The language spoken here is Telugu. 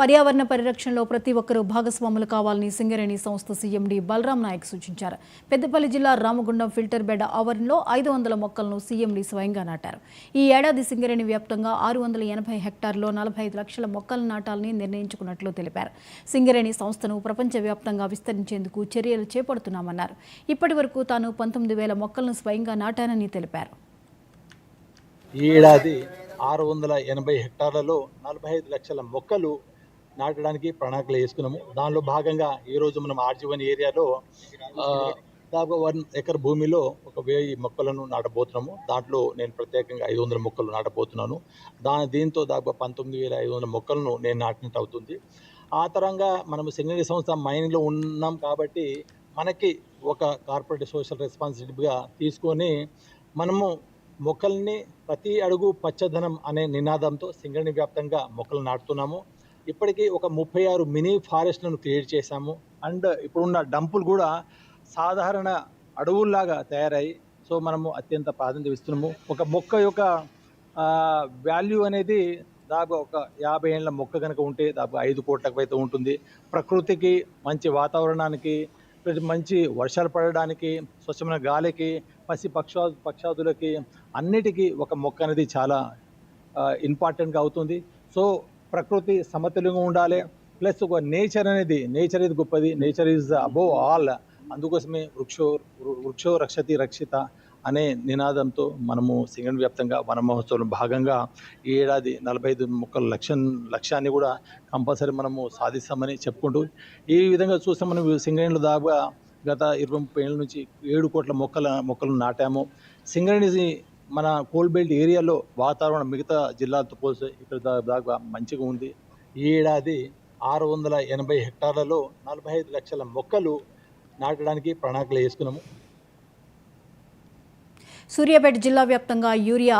పర్యావరణ పరిరక్షణలో ప్రతి ఒక్కరూ భాగస్వాములు కావాలని సింగరేణి సంస్థ సీఎండీ బలరాం నాయక్ సూచించారు. పెద్దపల్లి జిల్లా రామగుండం ఫిల్టర్ బెడ్ ఆవరణలో 500 మొక్కలను సీఎండీ స్వయంగా నాటారు. ఈ ఏడాది సింగరేణి వ్యాప్తంగా 680 హెక్టార్లో 45 లక్షల మొక్కలు నాటాలని నిర్ణయించుకున్నట్లు తెలిపారు. సింగరేణి సంస్థను ప్రపంచవ్యాప్తంగా విస్తరించేందుకు చర్యలు చేపడుతున్నామన్నారు. ఇప్పటి వరకు తాను 19,000 మొక్కలను స్వయంగా నాటానని తెలిపారు. ఈ ఏడాది 680 హెక్టార్లలో 45 లక్షల మొక్కలు నాటడానికి ప్రణాళికలు వేసుకున్నాము. దానిలో భాగంగా ఈరోజు మనం ఆర్జీవన్ ఏరియాలో దాదాపు 1 ఎకర్ భూమిలో ఒక 1000 మొక్కలను నాటబోతున్నాము. దాంట్లో నేను ప్రత్యేకంగా 500 మొక్కలు నాటబోతున్నాను. దీంతో దాదాపు 19,500 మొక్కలను నేను నాటినట్టు అవుతుంది. ఆ తరంగా మనము సింగరేణి సంస్థ మైనింగ్లో ఉన్నాం కాబట్టి మనకి ఒక కార్పొరేట్ సోషల్ రెస్పాన్సిబిలిటీగా తీసుకొని మనము మొక్కల్ని ప్రతి అడుగు పచ్చదనం అనే నినాదంతో సింగరేణి వ్యాప్తంగా మొక్కలు నాటుతున్నాము. ఇప్పటికీ ఒక 36 మినీ ఫారెస్ట్లను క్రియేట్ చేశాము. అండ్ ఇప్పుడున్న డంపులు కూడా సాధారణ అడవుల్లాగా తయారయ్యి సో మనము అత్యంత ప్రాధాన్యత ఇస్తున్నాము. ఒక మొక్క యొక్క వాల్యూ అనేది దాదాపు ఒక 50 ఏళ్ళ మొక్క కనుక ఉంటే దాదాపు 5 కోట్లకు అయితే ఉంటుంది. ప్రకృతికి మంచి వాతావరణానికి మంచి వర్షాలు పడడానికి స్వచ్ఛమైన గాలికి పక్షాదులకి అన్నిటికీ ఒక మొక్క అనేది చాలా ఇంపార్టెంట్గా అవుతుంది. సో ప్రకృతి సమతుల్యంగా ఉండాలి. ప్లస్ ఒక నేచర్ ఇది గొప్పది. Nature is above all. అందుకోసమే వృక్షో రక్షతి రక్షిత అనే నినాదంతో మనము సింగరేణి వ్యాప్తంగా వన మహోత్సవంలో భాగంగా ఈ ఏడాది 45 మొక్కల లక్ష్యాన్ని కూడా కంపల్సరీ మనము సాధిస్తామని చెప్పుకుంటూ ఈ విధంగా చూస్తే మనం సింగరేణిలో దాదాపుగా గత 20-30 ఏళ్ళ నుంచి 7 కోట్ల మొక్కలు నాటాము. సింగరేణి మన కోల్ బెల్ట్ ఏరియాలో వాతావరణం మిగతా జిల్లాలతో పోల్చి ఇక్కడ దాదాపుగా మంచిగా ఉంది. ఈ ఏడాది 680 హెక్టార్లలో 45 లక్షల మొక్కలు నాటడానికి ప్రణాళికలు వేసుకున్నాము. సూర్యాపేట జిల్లా వ్యాప్తంగా యూరియా